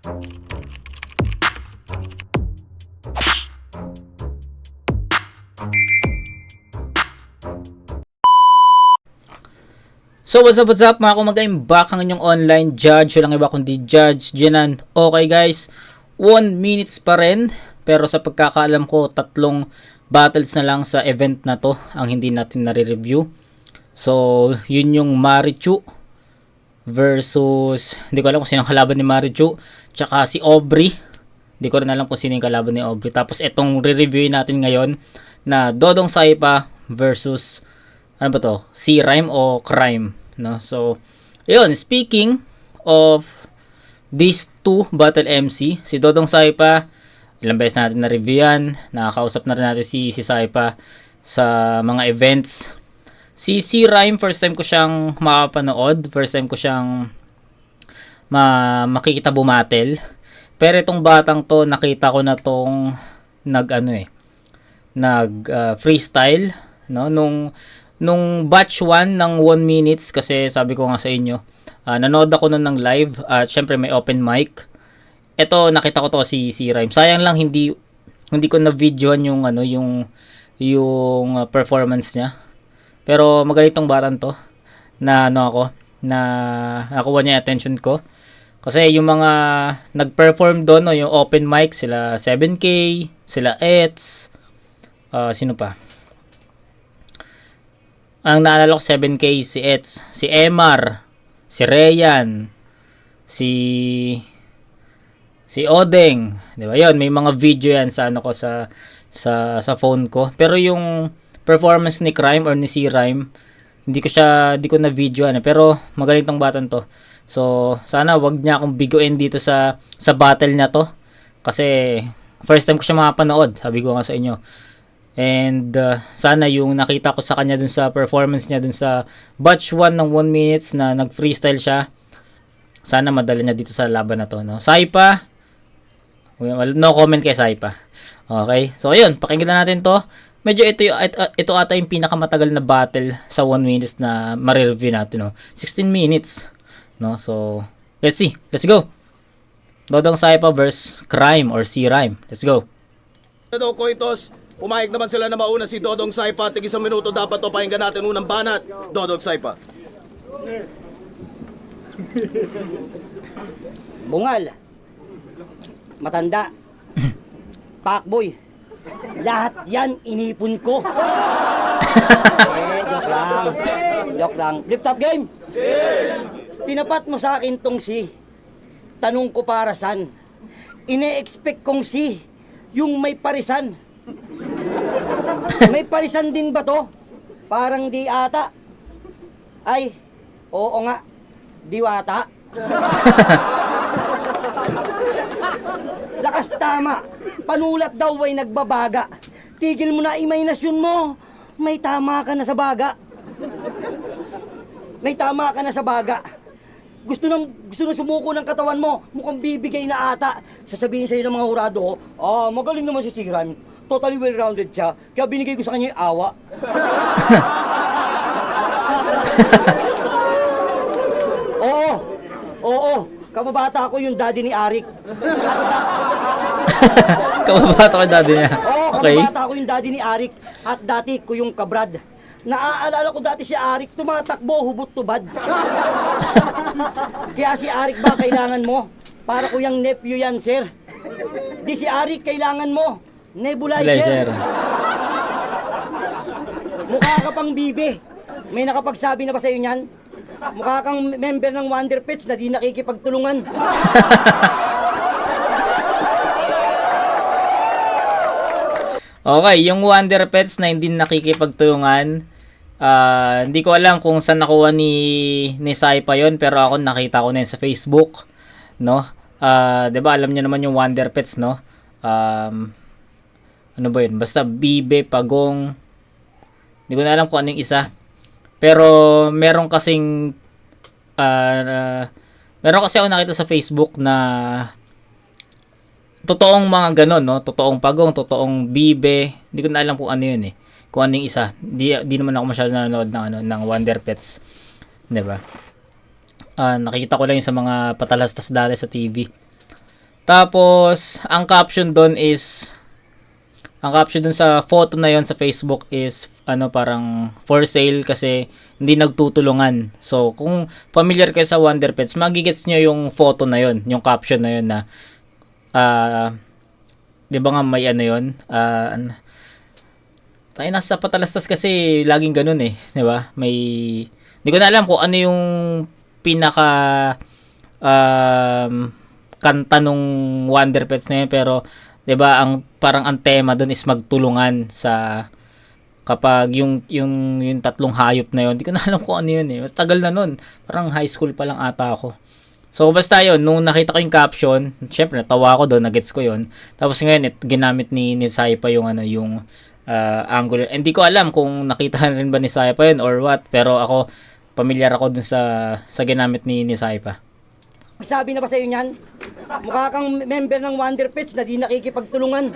So what's up mga kumagain, back ang inyong online judge, walang iba kundi Judge Jenan. Okay guys, 1 minutes pa rin, pero sa pagkakaalam ko, 3 battles na lang sa event na to ang hindi natin nare-review. So yun yung Marichu versus, hindi ko alam kung sino ang kalaban ni Marichu, tsaka si Aubrey, hindi ko rin alam kung sino yung kalaban ni Aubrey. Tapos itong re-reviewin natin ngayon na Dodong Saipa versus ano ba to? C-Rhyme o Crime, no? So, ayun, speaking of these two battle MC, si Dodong Saipa, ilang beses natin na-review yan, nakakausap na rin natin si Saipa sa mga events. Si C-Rhyme, first time ko siyang makapanood, first time ko siyang makikita bumatel. Pero itong batang to, nakita ko na tong freestyle, no? Nung batch 1 ng 1 minutes, kasi sabi ko nga sa inyo, nanood ako nun ng live at syempre may open mic. Ito nakita ko to si Rhyme. Sayang lang hindi ko na videoan yung performance niya. Pero magaling tong batang to na nakuha niya attention ko. Kasi yung mga nag-perform doon, no, yung open mic, sila 7K, sila Ets, sino pa? Ang naalala ko 7K, si Ets, si Emar, si Rayan, si Odeng, 'di ba? 'Yon, may mga video 'yan sa sa phone ko. Pero yung performance ni Crime or ni C-Rhyme, hindi ko na video pero magaling tong batang to. So, sana wag niya akong biguin dito sa battle na to kasi first time ko siya makapanood, sabi ko nga sa inyo. And sana yung nakita ko sa kanya dun sa performance niya dun sa batch 1 ng 1 minutes na nag-freestyle siya, sana madala niya dito sa laban na to, no? Saipa, no comment kay Saipa. Okay, so ayun, pakinggan na natin to. Medyo ito ata yung pinakamatagal na battle sa 1 minutes na ma-review natin, no? 16 minutes, no? So let's see, let's go. Dodong Saipa versus Crime or C-Rhyme. Let's go. Ito, Koitos. Pumayag naman sila na mauna si Dodong Saipa. Tig isang minuto dapat to, pakinggan natin unang banat. Dodong Saipa. Bungal, matanda, pakboy, lahat yan inipon ko. Joke lang. Flip top game. Tinapat mo sa akin tong si. Tanong ko para san. Ine-expect kong si, yung may parisan. May parisan din ba to? Parang di ata. Ay, oo nga, diwata. Lakas tama, panulat daw ay nagbabaga. Tigil mo na imahinasyon mo, may tama ka na sa baga. May tama ka na sa baga. Gusto nang sumuko ng katawan mo, mukhang bibigay na ata. Sasabihin sa'yo ng mga hurado, magaling naman si C-Rhyme. Totally well-rounded siya, kaya binigay ko sa kanya yung awa. Oo, kababata ko yung daddy ni Arik. Kababata ko yung daddy niya. Oo, Okay. kababata ko yung daddy ni Arik at dati ko yung kabrad. Naaalala ko dati si Arik, tumatakbo, hubot-tubad. Kaya si Arik ba kailangan mo? Para ko yung nephew yan, sir. Di si Arik kailangan mo. Nebulizer. Mukha ka pang bibe. May nakapagsabi na ba sa'yo niyan? Mukha kang member ng Wonder Pets na di nakikipagtulungan. Okay, yung Wonder Pets na hindi nakikipagtulungan, hindi ko alam kung saan nakuha ni Saipa yon, pero ako nakita ko na yun sa Facebook, no? 'Di ba alam niyo naman yung Wonder Pets, no? Ano ba yun? Basta Bibe, Pagong, hindi ko na alam kung anong isa. Pero meron kasi ako nakita sa Facebook na totoong mga ganon, no? Totoong Pagong, totoong Bibe. Hindi ko na alam kung ano yun eh. Kung anong isa. Di naman ako masyado nanonood ng Wonder Pets. 'Di ba? Nakikita ko lang yung sa mga patalastas dati sa TV. Tapos, ang caption doon sa photo na yon sa Facebook is, parang for sale kasi hindi nagtutulungan. So, kung familiar kayo sa Wonder Pets, magigets nyo yung photo na yon, yung caption na yon na, di ba nga may yon? Tayo nasa patalastas kasi laging ganun eh, di ba? Hindi ko na alam kung ano yung pinaka kanta nung Wonder Pets na yun, pero 'di ba parang ang tema doon is magtulungan sa kapag yung tatlong hayop na yun. Hindi ko na alam kung ano yun eh. Mas tagal na nun. Parang high school pa lang ata ako. So basta yun, nung nakita ko yung caption, syempre natawa ako doon, nagets ko yun. Tapos ngayon ginamit ni Saipa yung angular. Hindi ko alam kung nakita rin ba ni Saipa yun or what, pero ako pamilyar ako dun sa ginamit ni Saipa. Sabi na ba sa'yo niyan? Mukha kang member ng Wonder Pets na di nakikipagtulungan.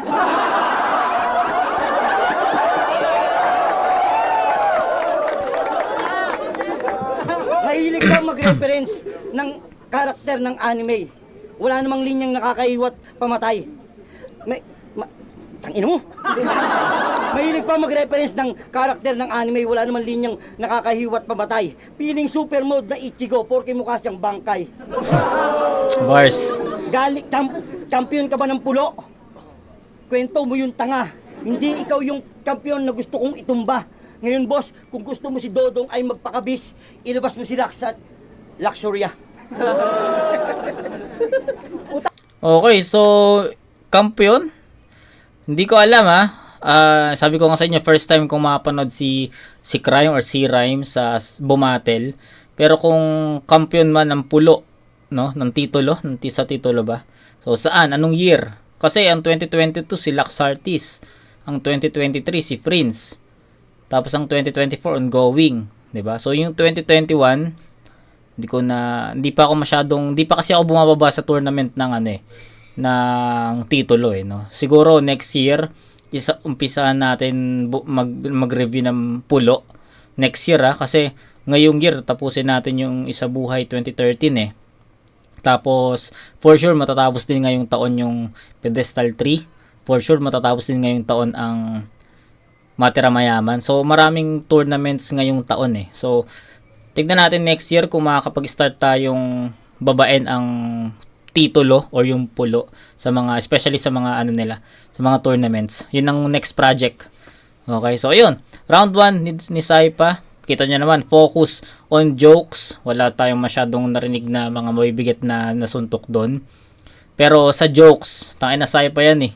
Mahilig ka mag-reference ng karakter ng anime. Wala namang linyang nakakaiwat pamatay. Tangina mo! Mahilig pa mag-reference ng karakter ng anime. Wala namang linyang nakakahiwat pamatay. Feeling super mode na Ichigo porke mukha siyang bangkay. Bars. Champion ka ba ng pulo? Kwento mo yung tanga. Hindi ikaw yung champion na gusto kong itumba. Ngayon boss, kung gusto mo si Dodong ay magpakabis, ilabas mo si Laksat. Luxuria. Okay, so kampiyon? Hindi ko alam sabi ko nga sa inyo, first time kong mapanood si Crime or si Rhyme sa Bumatel. Pero kung kampiyon man ng pulo, no, ng titulo, sa titulo ba? So saan? Anong year? Kasi ang 2022 si Laxartis, ang 2023 si Prince. Tapos ang 2024 ongoing, 'di ba? So yung 2021 hindi pa kasi ako bumababa sa tournament ng ng titulo no. Siguro next year umpisahan natin mag-review ng pulo next year kasi ngayong year tapusin natin yung Isa Buhay 2013 Tapos for sure matatapos din ngayong taon yung Pedestal 3. For sure matatapos din ngayong taon ang Matira Mayaman. So maraming tournaments ngayong taon So tignan natin next year kung makakapag-start tayong babain ang titulo or yung pulo sa mga, especially sa mga sa mga tournaments. Yun ang next project. Okay, so ayun. Round 1 ni Saipa. Kita nyo naman, focus on jokes. Wala tayong masyadong narinig na mga mabibigat na nasuntok doon. Pero sa jokes, tangin na Saipa yan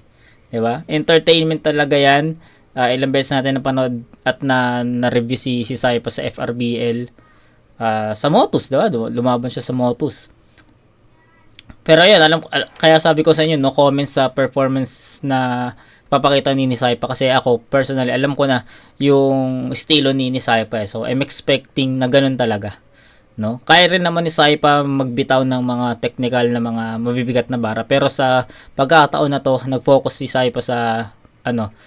diba? Entertainment talaga yan. Ilang beses natin napanood at na-review si Saipa sa FRBL. Sa Motus, diba? Lumaban siya sa Motus. Pero ayun, kaya sabi ko sa inyo, no comments sa performance na papakita ni Saipa kasi ako personally alam ko na yung estilo ni Saipa so I'm expecting na ganun talaga, no? Kaya rin naman ni Saipa magbitaw ng mga technical na mga mabibigat na bara, pero sa pagkakataon na to nag-focus si Saipa sa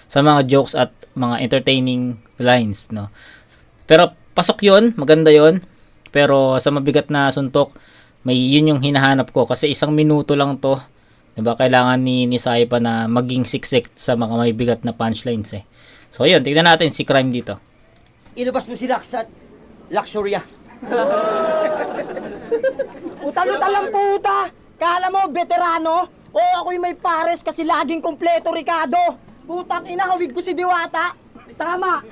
sa mga jokes at mga entertaining lines, no? Pero pasok 'yon, maganda 'yon. Pero sa mabigat na suntok, yun yung hinahanap ko kasi 1 minuto lang to. Diba? Kailangan ni Saipa na maging siksik sa mga mabibigat na punchlines So ayun, tignan natin si Crime dito. Ilabas mo si Laksat. Luxuria. Utal-utal lang puta. Kala mo, veterano? O ako'y may pares kasi laging kompleto, Ricardo. Putang ina, hawig ko si Diwata. Tama.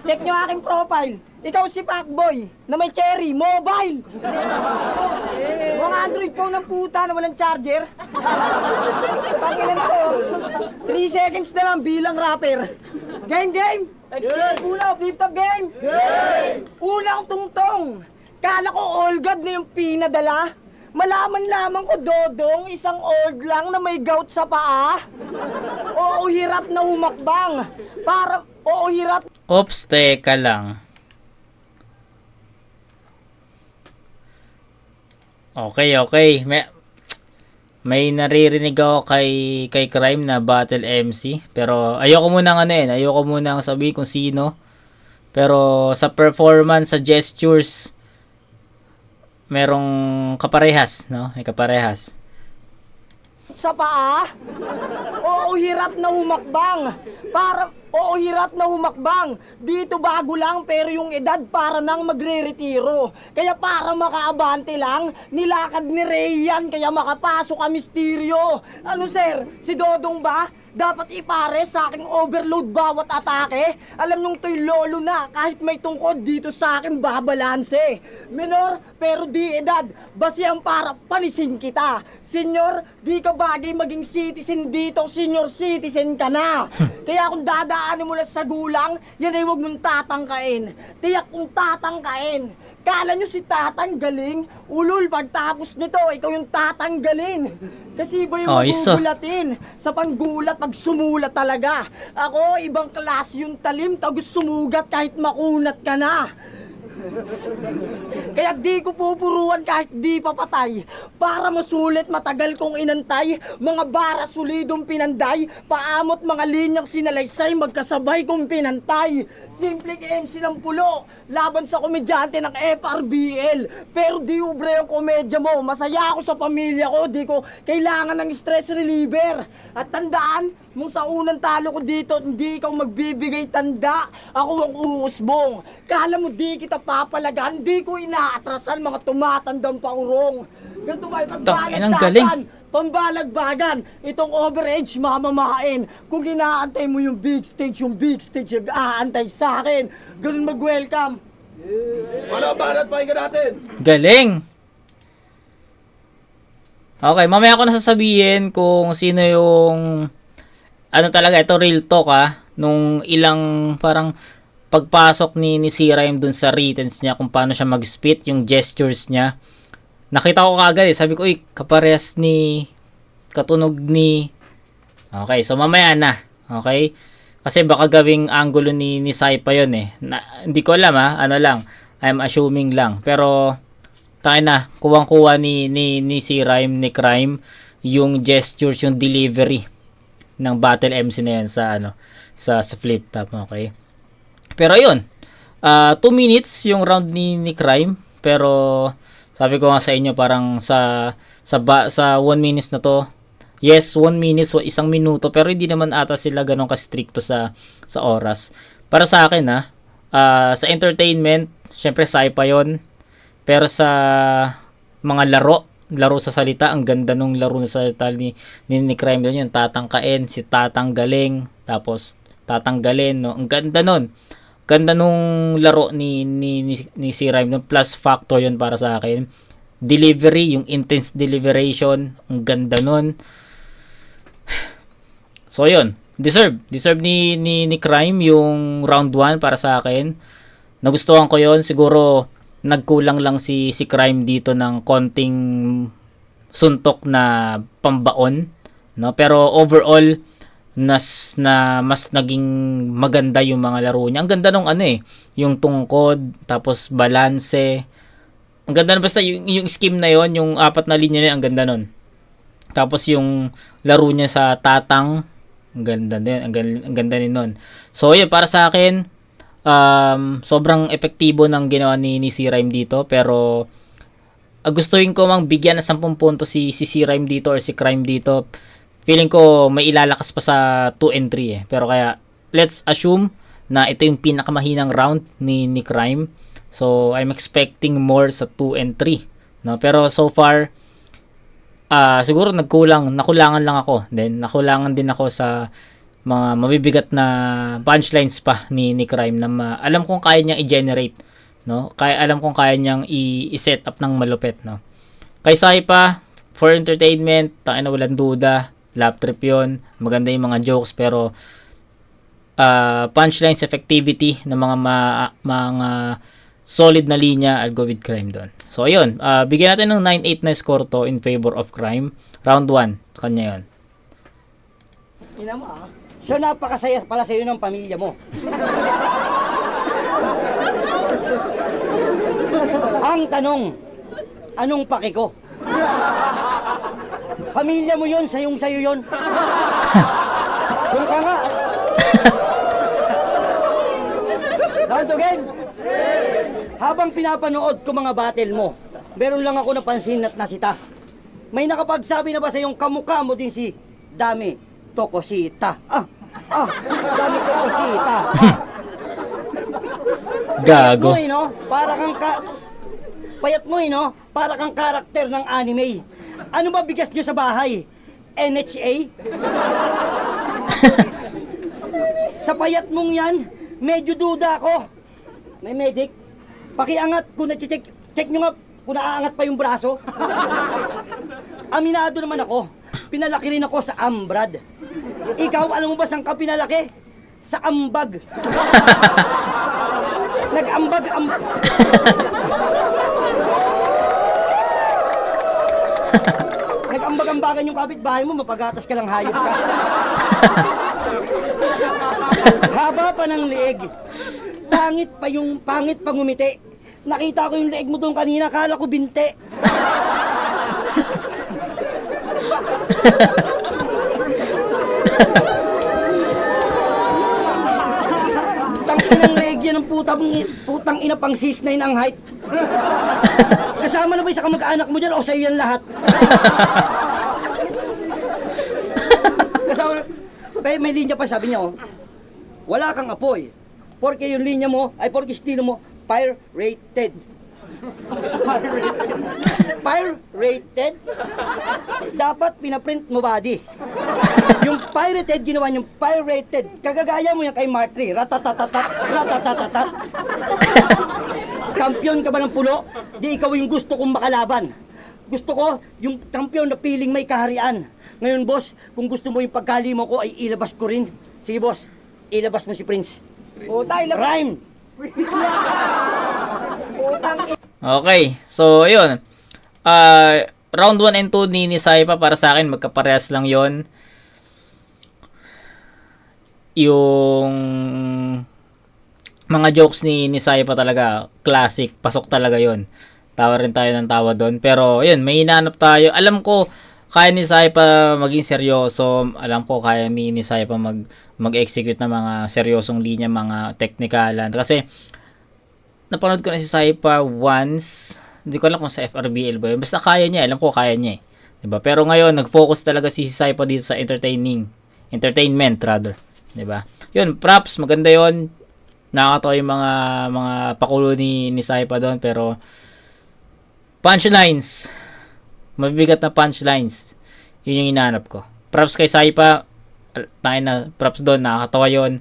Check nyo aking profile. Ikaw si Pacboy na may cherry, mobile. Mga Android phone ng puta na walang charger. Pangilan ko. 3 seconds na lang bilang rapper. Game! Experience muna, flip top game! Unang tungtong. Kala ko all god na yung pinadala. Malaman lamang ko, Dodong, isang old lang na may gout sa paa. Oo, hirap na humakbang. Hirap. Oops, teka lang. Okay. May naririnig ako kay Crime na battle MC. Pero ayoko munang sabihin kung sino. Pero sa performance, sa gestures, merong kaparehas, no? May kaparehas. sa paa? Oo, hirap na humakbang. Hirap na humakbang. Dito bago lang pero yung edad para nang magre-retiro. Kaya para makaabante lang, nilakad ni Ray yan kaya makapasok ang misteryo. Ano sir, si Dodong ba? Dapat ipares sa aking overload bawat atake. Alam nung to'y lolo na, kahit may tungkod dito sa akin babalanse. Menor, pero di edad, basihan para panisin kita. Senyor, di ka bagay maging citizen dito, senior citizen ka na. Kaya kung dadaanin mo lang sa gulang, yan ay huwag mong tatangkain. Tiyak kong tatangkain. Kala nyo si Tatang galing? Ulul, pagtapos nito, ikaw yung tatanggalin. Kasi iba yung magugulatin. Sa panggulat, magsumulat talaga. Ako, ibang klase yung talim, tagus sumugat kahit makunat ka na. Kaya di ko pupuruan kahit di papatay. Para masulit matagal kong inantay. Mga bara solidong pinanday. Paamot mga linyang sinalaysay. Magkasabay kong pinantay. Simple MC ng pulo, laban sa komedyante ng FRBL. Pero di ubre ang komedya mo, masaya ako sa pamilya ko, di ko kailangan ng stress reliever. At tandaan, mong sa unang talo ko dito, hindi ikaw magbibigay tanda, ako ang uusbong. Kala mo di kita papalagan, di ko inaatrasan mga tumatandang paurong. Ganito may pagbalagtasan. Pambalagbagan, itong overage mamamahain. Kung inaantay mo yung big stage nag-aantay sa akin. Ganun mag-welcome. Wala banat, pakinggan natin. Galing! Okay, mamaya ko na sasabihin kung sino yung ano talaga, ito real talk nung ilang parang pagpasok ni C. Rhyme dun sa writtens niya kung paano siya mag-spit, yung gestures niya. Nakita ko kagad sabi ko, kaparehas ni, katunog ni. Okay, so mamaya na. Okay? Kasi baka gawing angulo ni Saipa yun hindi ko alam ano lang, I'm assuming lang. Pero, tayo na, kuwang-kuha ni si Rhyme, ni Crime, yung gestures, yung delivery ng battle MC na yan sa flip top. Okay? Pero yun, 2 minutes yung round ni Crime, pero sabi ko nga sa inyo parang sa 1 minutes na to. Yes, 1 minute, 1 minuto, pero hindi naman ata sila ganun ka-stricto sa oras. Para sa akin sa entertainment, syempre Saipa 'yon. Pero sa mga laro sa salita, ang ganda nung laro sa salita ni Crime doon, yung tatangkain, si tatanggaling, tapos tatanggalin, no. Ang ganda nun. Ganda nung laro ni si Rhyme, no? Plus factor yun para sa akin. Delivery, yung intense deliberation, ang ganda nun. So yun, deserve ni Crime yung round 1 para sa akin. Nagustuhan ko yun. Siguro nagkulang lang si Crime dito ng konting suntok na pambaon, no? Pero overall mas naging maganda yung mga laro niya. Ang ganda nung yung tungkod, tapos balanse. Ang ganda basta yung scheme na yon, yung 4 na linya na yun, ang ganda nun. Tapos yung laro niya sa tatang, ang ganda din, ang ganda din nun. So yun, para sa akin, sobrang epektibo ng ginawa ni C. Rhyme dito, pero gustuin ko mang bigyan ng 10 punto si C. Rhyme dito or si Crime dito. Feeling ko may ilalakas pa sa 2 and 3 Pero kaya, let's assume na ito yung pinakamahinang round ni Crime. So, I'm expecting more sa 2 and 3. No? Pero so far, siguro nakulangan lang ako. Then, nakulangan din ako sa mga mabibigat na punchlines pa ni Crime na alam kong kaya niyang i-generate. No? Alam kong kaya niyang i-set up ng malupit. No? Kay Saipa, for entertainment, tayo na walang duda. Lap trip yun, maganda yung mga jokes, pero punchlines, effectivity ng mga solid na linya, I'll go with Crime doon. So ayun, bigyan natin ng 9-8 na score to in favor of Crime. Round 1, kanya yun. So napakasaya pala sa'yo ng pamilya mo. Ang tanong, anong paki ko? Pamilya mo yun, sayong-sayo yun. Kung ka nga. Round to game. Habang pinapanood ko mga battle mo, meron lang ako napansin at nasita. May nakapagsabi na ba sa iyong kamukha mo din si Dami Tokosita? Dami Tokosita. Gago. Mo, no? Para kang payat mo, no? Para kang karakter ng anime. Ano ba bigas nyo sa bahay? NHA? Sa payat mong yan, medyo duda ako. May medic. Pakiangat kung check nyo nga kung naaangat pa yung braso. Aminado naman ako. Pinalaki rin ako sa Ambrad. Ikaw, alam mo ba saan ka pinalaki? Sa ambag. Nag-ambag. Nag-ambag-ambagan yung kapitbahay mo, mapagatas ka lang, hayop ka. Haba pa ng leeg. Pangit pa ngumiti. Nakita ko yung leeg mo doon kanina, kala ko binte. Tang-inang leeg yan ng putang ina pang 6'9" ang height. Kasama na ba isa kamag-anak mo dyan o sa'yo yan lahat? Kasama na, may linya pa sabi niya, oh. Wala kang apoy. Porque yung linya mo, porque estilo mo, pirated. Pirated? Dapat pinaprint mo body. Yung pirated, ginawa niyong pirated. Kagagaya mo yan kay Mark III. Ratatatatat, ratatatatat. Kampiyon ka ba ng pulo? Di ikaw yung gusto kong makalaban. Gusto ko yung kampiyon na piling may kaharian. Ngayon, boss, kung gusto mo yung pagkalimo ko, ay ilabas ko rin. Sige, boss, ilabas mo si Prince. Rhyme! Okay, so yun. Round 1 and 2 ni Saipa para sa akin magkaparehas lang yon. Yung mga jokes ni Saipa talaga classic, pasok talaga yon. Tawa rin tayo ng tawa doon. Pero yun, may hinahanap tayo. Alam ko kaya ni Saipa maging seryoso. Alam ko kaya ni Saipa mag-execute ng mga seryosong linya, mga teknikalan. Kasi napanood ko na si Saipa once. Hindi ko alam kung sa FRBL ba yun. Basta kaya niya. Alam ko kaya niya eh. Diba? Pero ngayon, nag-focus talaga si Saipa dito sa entertainment rather. Diba? Yun, props. Maganda yun. Nakakatawa yung mga pakulo ni Saipa doon. Pero punchlines. Mabibigat na punchlines. Yun yung hinahanap ko. Props kay Saipa. Tayo na props doon. Nakakatawa yun.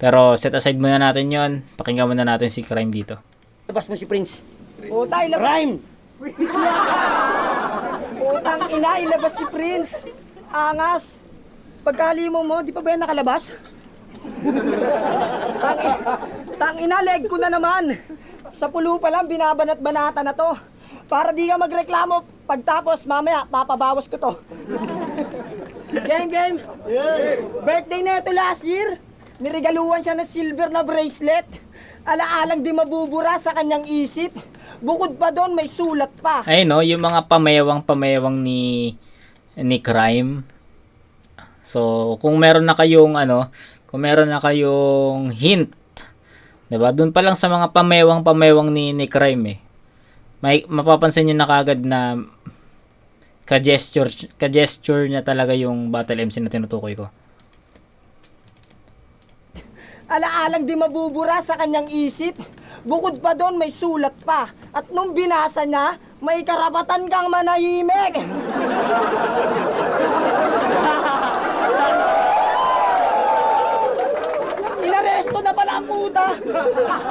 Pero set aside muna natin yon. Pakinggan muna natin si Crime dito. Ilabas mo si Prince. Rhyme! Rhyme! Utang ina, ilabas si Prince. Angas. Pagkalimo mo, di pa ba yan nakalabas? Tang ina, leg ko na naman. Sa pulo pa lang, binabanat-banata na to. Para di ka magreklamo. Pagtapos, mamaya, papabawas ko to. Game. Birthday na ito last year. Niregaluhan siya ng silver na bracelet. Alaalang di mabubura sa kanyang isip. Bukod pa doon, may sulat pa. Ay no, yung mga pamayawang ni Crime. So, kung meron na kayong hint, 'di ba? Doon pa lang sa mga pamayawang ni Crime eh. May mapapansin niyo na kagad na ka-gesture niya talaga yung Battle MC na tinutukoy ko. Alaalang di mabubura sa kanyang isip. Bukod pa doon, may sulat pa. At nung binasa niya, may karapatan kang manahimik. Inaresto na pala ang puta.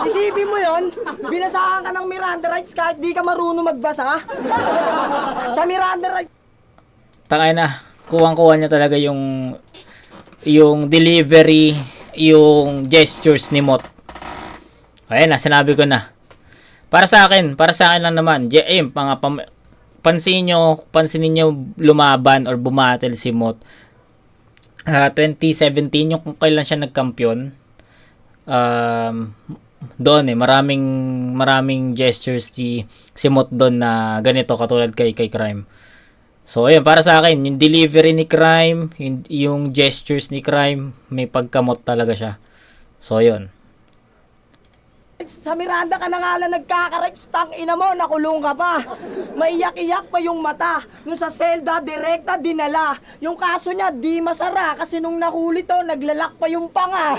Isipin mo yon, binasahan ka ng Miranda rights kahit di ka marunong magbasa. Sa Miranda rights. Tangay na, kuwang-kuha niya talaga yung delivery, yung gestures ni Mot. Ayan na, sinabi ko na. Para sa akin lang naman. Pansinin nyo lumaban or bumatel si Mot. 2017 yung kung kailan siya nagkampiyon. Doon maraming gestures si Mot doon na ganito katulad kay Crime. So ayun, para sa akin, yung delivery ni Crime, yung gestures ni Crime, may pagkamot talaga siya. So ayun. Sa Miranda ka na nga lang nagkakarex, tang ina mo, nakulong ka pa. Maiyak-iyak pa yung mata. Nung sa selda, direkta dinala. Yung kaso niya, di masara kasi nung nahuli to, naglalak pa yung panga.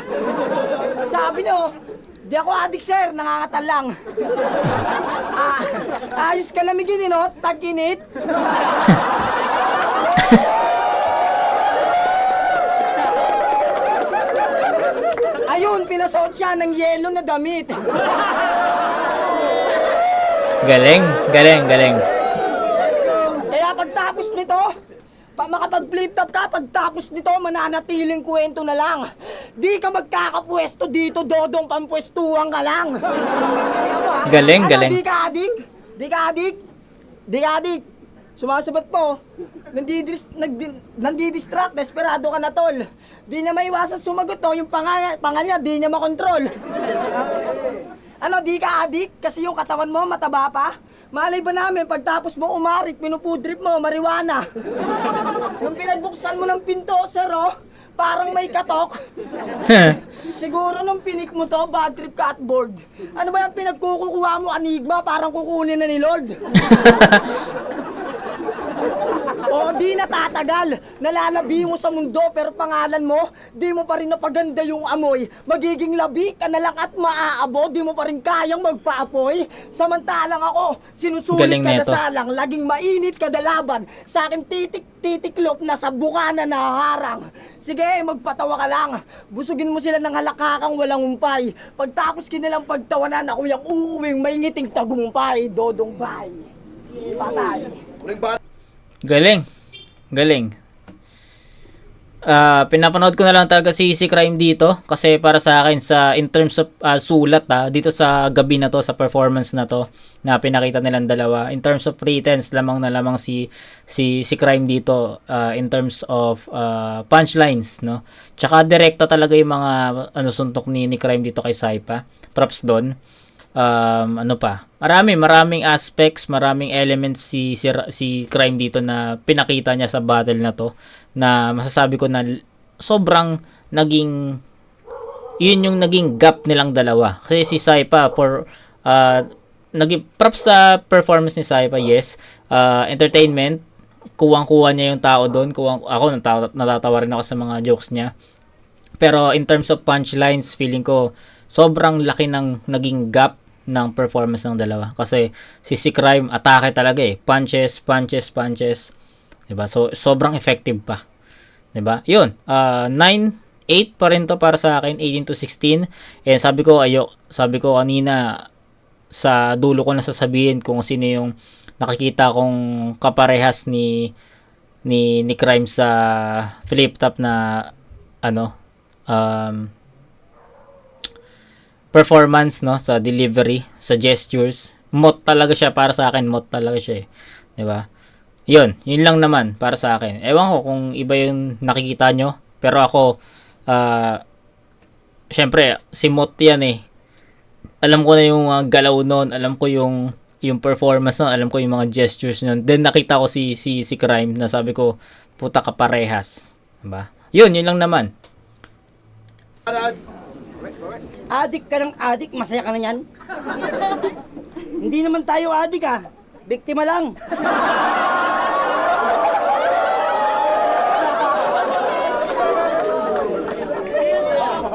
Sabi niyo, di ako adik sir, nangangatan lang. Ayos ka lamigin, no? Tag-init. Ayun, pinasuot siya ng yelo na damit. Galing, galing, galing. Kaya pagtapos nito, makapag-flip top ka, pagtapos nito, mananatiling kwento na lang. Di ka magkakapwesto dito, Dodong, pampwestuhan ka lang. Galing, Ano, galing. di ka adik? Di ka adik? Di ka adik? Sumasabat po. Nandidistract, desperado ka na, tol. Di niya maiwasan sumagot, to. Yung panga niya, di niya makontrol. Ano, di ka adik? Kasi yung katawan mo, mataba pa? Malay ba namin, pagtapos mo umarik, pinupudrip mo, marijuana. Yung pinagbuksan mo ng pinto, sir, oh, parang may katok. Siguro nung pinik mo to, bad trip ka at board. Ano ba yung pinagkukuha mo, Enigma, parang kukunin na ni Lord? O di natatagal, nalalabi mo sa mundo pero pangalan mo, di mo pa rin napaganda yung amoy. Magiging labi ka na lang at maaabo, di mo pa rin kayang magpaapoy. Samantalang ako, sinusulit Galing ka na nito. salang, laging mainit kada laban. Sa akin titiklop na sa bukana na harang. Sige, magpatawa ka lang. Busugin mo sila ng halakakang walang umpay. Pagtapos kinilang pagtawanan, ako yung uuwing may ngiting tagumpay. Dodong bay. Patay. Galing. Galing. Pinapanood ko na lang talaga si Crime dito kasi para sa akin in terms of sulat dito sa gabi na to, sa performance na to na pinakita nilang dalawa, in terms of pretense lamang na lamang si Crime dito, in terms of punchlines, no, tsaka direkta talaga yung mga suntok ni Crime dito kay Saipa. Props doon. Maraming aspects, maraming elements si Crime dito na pinakita niya sa battle na to, na masasabi ko na sobrang yun yung naging gap nilang dalawa. Kasi si Saipa naging props sa performance ni Saipa, yes. Entertainment, kuwang-kuha niya yung tao doon. Ako natatawa rin ako sa mga jokes niya. Pero in terms of punchlines, feeling ko sobrang laki ng naging gap ng performance ng dalawa. Kasi si Crime, atake talaga eh. Punches. Diba? So, sobrang effective pa. Diba? Yun. 9-8 pa rin to para sa akin. 18-16. And sabi ko kanina, sa dulo ko na sasabihin kung sino yung nakikita kong kaparehas ni Crime sa flip top na performance, no, sa delivery, sa gestures. Mot talaga siya para sa akin, mot talaga siya, 'di ba? Yun lang naman para sa akin. Ewan ko kung iba yung nakikita nyo, pero ako syempre si Mot yan eh. Alam ko na yung galaw noon, alam ko yung performance noon, alam ko yung mga gestures noon. Then nakita ko si Crime na sabi ko, puta ka parehas, 'di ba? Yun lang naman. Adik ka ng adik, masaya ka na yan. Hindi naman tayo adik biktima lang.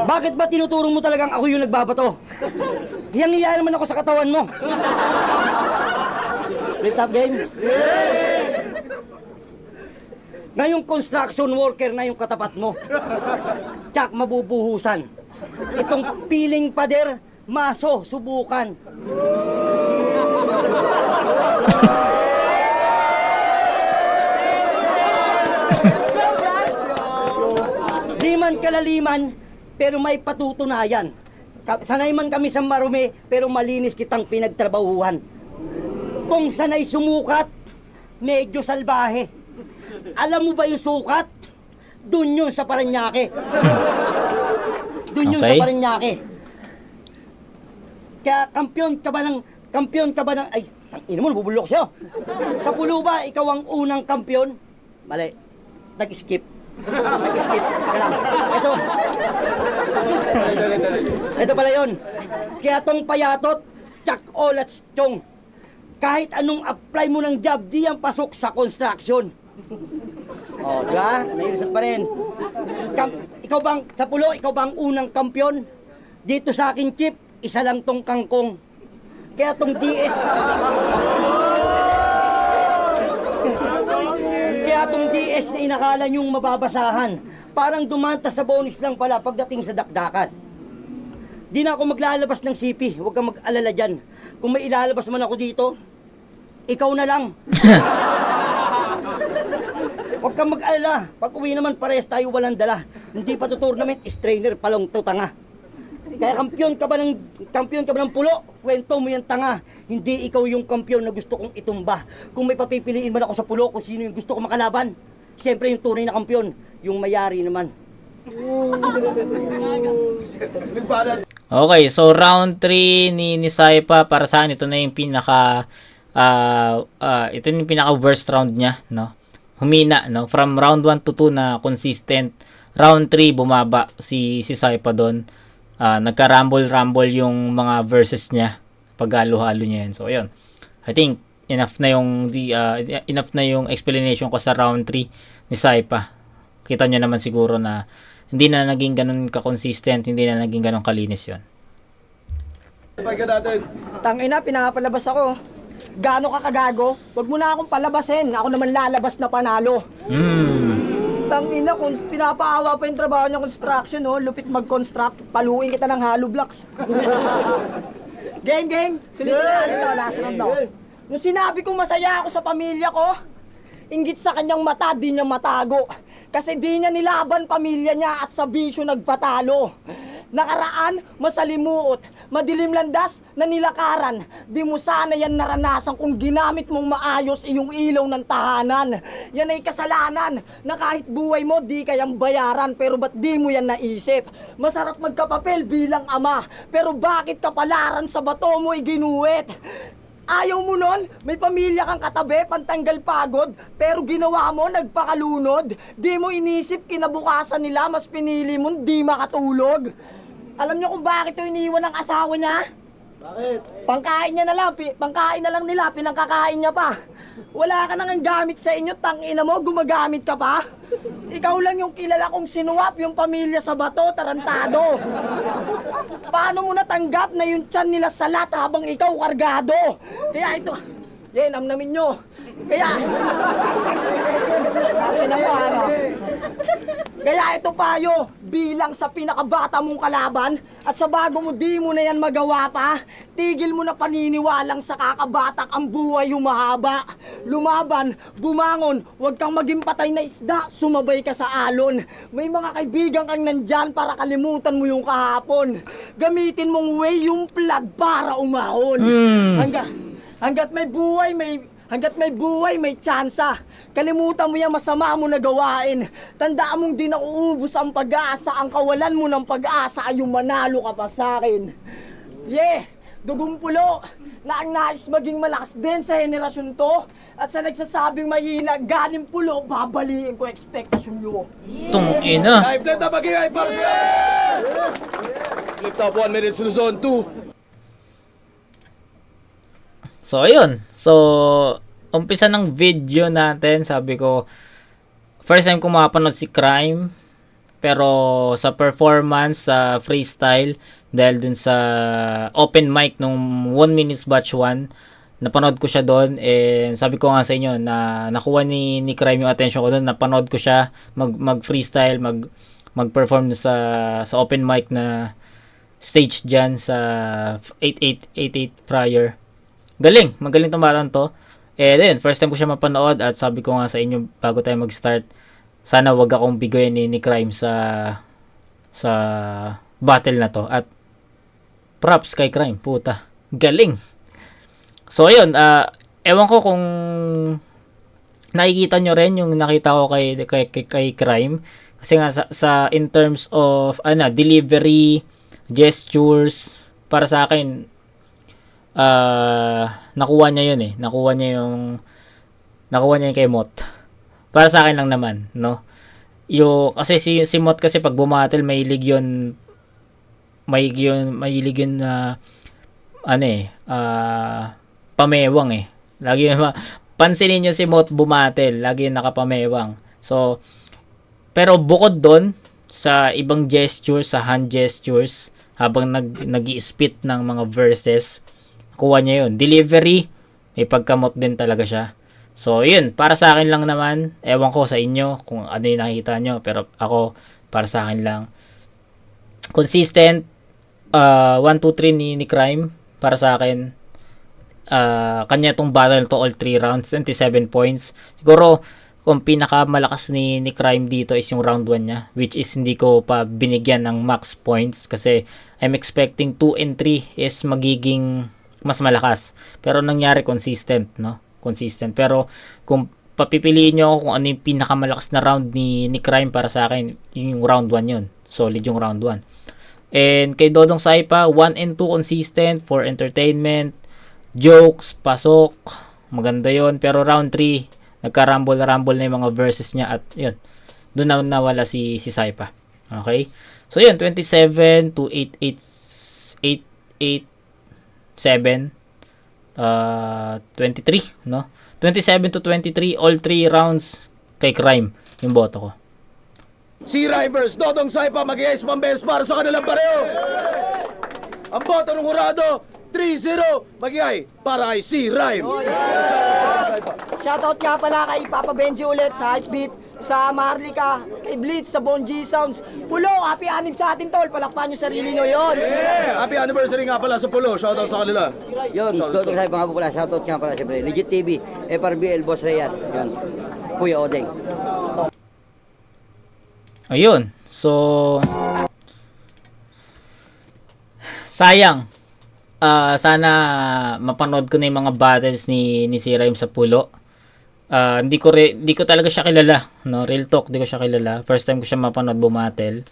Bakit ba tinuturong mo talagang ako yung nagbabato? Hiyang-hiya naman ako sa katawan mo. Flip top game? Ngayong construction worker na yung katapat mo. Tsak, mabubuhusan. Itong piling pader, maso, subukan. Di man kalaliman, pero may patutunayan. Sanay man kami sa marumi, pero malinis kitang pinagtrabahuhan. Kung sanay sumukat, medyo salbahe. Alam mo ba yung sukat? Doon yun sa Paranaque. Doon yun sa Paranaque. Kaya kampiyon ka ba ng, ay, ina mo, nabubulok siya. Sa pulo ba, ikaw ang unang kampiyon? Mali, nag-skip. Nag-skip. Teka lang. Ito pala yun. Kaya tong payatot, tsak olat chong. Kahit anong apply mo ng job, di yan pasok sa construction. Oh, di ba? Nailusot pa rin. Ikaw bang, sa pulo, ikaw bang unang kampyon? Dito sa akin, Chip, isa lang tong kangkong. Kaya tong DS... Kaya tong DS na inakala nyong mababasahan, parang dumanta sa bonus lang pala pagdating sa dakdakan. Di na ako maglalabas ng CP, huwag kang mag-alala dyan. Kung may ilalabas man ako dito, ikaw na lang. Huwag kang mag-alala. Pag uwi naman, parehas tayo walang dala. Hindi pa to tournament, is trainer, palong to tanga. Kaya kampiyon ka ba ng pulo? Kwento mo yan tanga. Hindi ikaw yung kampiyon na gusto kong itumba. Kung may papipiliin man ako sa pulo kung sino yung gusto kong makalaban, siyempre yung tunay na kampiyon, yung mayari naman. Okay, so round 3 ni Saipa, para sa akin ito na yung pinaka ito yung pinaka worst round niya, no? Humina, no? From round 1 to 2 na consistent. Round 3 bumaba si Saipa doon. Nagka-rumble yung mga verses niya. Paghalo-halo niya yan. So ayun. I think enough na yung explanation ko sa round 3 ni Saipa. Kita nyo naman siguro na hindi na naging ganun ka-consistent, hindi na naging ganun kalinis yun. Tangina, pinapalabas ako. Gaano ka kagago? Huwag mo na akong palabasin. Ako naman lalabas na panalo. Tangina, kung pinapaawa pa yung trabaho niya construction, oh, lupit mag-construct, paluin kita ng hollow blocks. Gang! Sulitin na ito, last round daw. Nung sinabi kong masaya ako sa pamilya ko, inggit sa kanyang mata, di niya matago. Kasi di niya nilaban pamilya niya at sa bisyo nagpatalo. Nakaraan, masalimuot, madilim landas na nilakaran. Di mo sana yan naranasan kung ginamit mong maayos iyong ilaw ng tahanan. Yan ay kasalanan na kahit buhay mo di kayang bayaran, pero ba't di mo yan naisip? Masarap magkapapel bilang ama, pero bakit kapalaran sa bato mo iginuwit? Ayaw mo nun? May pamilya kang katabi, pantanggal pagod, pero ginawa mo, nagpakalunod. Di mo inisip kinabukasan nila, mas pinili mo di makatulog. Alam niyo kung bakit ito iniwan ng asawa niya? Bakit? Pangkain na lang nila, pinangkakain niya pa. Wala ka nang gamit sa inyo, tangina mo, gumagamit ka pa? Ikaw lang yung kilala kong sinuwap yung pamilya sa bato, tarantado. Paano mo natanggap na yung tiyan nila salat habang ikaw kargado? Kaya ito, namnamin nyo. Kaya ito payo, bilang sa pinakabata mong kalaban at sa bago mo di mo na yan magawa pa, tigil mo na paniniwalang sa kakabatak ang buhay humahaba. Lumaban, bumangon, huwag kang maging patay na isda, sumabay ka sa alon. May mga kaibigan kang nandyan para kalimutan mo yung kahapon. Gamitin mong way yung plug para umahon. Hanggat may buhay, may tsansa. Kalimutan mo yung masama mo na gawain. Tandaan mong di nauubos ang pag-asa. Ang kawalan mo ng pag-asa ay yung manalo ka pa sa akin. Dugong pulo na ang nais maging malakas din sa henerasyon to. At sa nagsasabing mahina, galing pulo, babaliin ko expectation nyo. Tungina. Flip top again, para sila! Flip top 1 minute to zone 2. So, ayun. So, umpisa ng video natin, sabi ko, first time ko mapanood si Crime, pero sa performance, sa freestyle, dahil dun sa open mic nung 1 minutes batch 1, napanood ko siya doon, and sabi ko nga sa inyo, na nakuha ni Crime yung attention ko doon, napanood ko siya, mag-freestyle, mag-perform sa open mic na stage dyan sa 8888 prior. Magaling tumaran to. Then, first time ko siya mapanood at sabi ko nga sa inyo bago tayo mag-start, sana wag akong bigoyin ni Crime sa battle na to. At props kay Crime, puta. Galing. So, ayun, ewan ko kung nakikita nyo rin yung nakita ko kay Crime. Kasi nga sa in terms of delivery, gestures, para sa akin, nakuha niya yun nakuha niya yung kay Mot. Para sa akin lang naman, no? Kasi si Mot kasi pag bumatel mahilig yun na pamewang eh. Lagi yun pansinin niyo si Mot bumatel, lagi yun nakapamewang. So, pero bukod doon sa ibang gestures, sa hand gestures, habang nag-i-spit ng mga verses, kuha niya yun. Delivery, may pagkamot din talaga siya. So, yun, para sa akin lang naman, ewan ko sa inyo kung ano yung nakita nyo, pero ako, para sa akin lang, consistent, 1, 2, 3 ni Crime, para sa akin, kanya itong battle to all 3 rounds, 27 points. Siguro, kung pinakamalakas ni Crime dito is yung round 1 niya, which is hindi ko pa binigyan ng max points kasi I'm expecting 2 and 3 is magiging mas malakas. Pero nangyari consistent, no? Consistent. Pero kung papipiliin nyo ako kung ano yung pinakamalakas na round ni Crime para sa akin, yung round 1 yun. Solid yung round 1. And kay Dodong Saipa, 1 and 2 consistent for entertainment, jokes, pasok, maganda yon. Pero round 3, nagka-rumble na yung mga verses niya at yun, doon na nawala si Saipa. Okay? So yun, 27 to 7, 23, no? 27 to 23, all 3 rounds kay Crime, yung boto ko. Si Rivers, Dodong Saipa, mag-iayos pambes para sa kanilang pareho. Ang boto ng hurado, 3-0, mag-iay para kay si Rhyme. Shoutout nga pala kay Papa Benji ulit sa Hypebeat, sa Marlica, kay Blitz, sa Bon G Sounds. Pulo, happy anib sa atin tol, palakpan nyo sarili nyo yun. Happy anniversary nga pala sa Pulo. Shoutout sa kanila. Yun, Dodong Saipa nga po pala. Shoutout nga pala siyempre. Legit TV, FRBL, Boss Rayan. Yun. Kuya Odeng. Ayun. So, sayang. Sana mapanood ko na yung mga battles ni si Rhyme sa Pulo. Hindi ko talaga siya kilala, no? Real talk, hindi ko siya kilala. First time ko siya mapanood bumatel.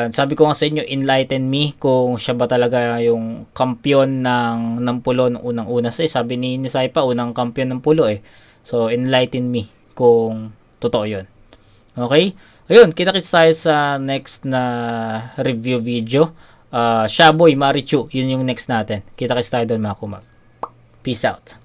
Sabi ko nga sa inyo, enlighten me kung siya ba talaga yung kampiyon ng Pulo nung unang-una. Sabi ni Saipa, unang kampiyon ng Pulo eh. So, enlighten me kung totoo yun. Okay? Ayun, kita-kits tayo sa next na review video. Shaboy, Marichu, yun yung next natin. Kita-kits tayo doon mga kumag. Peace out.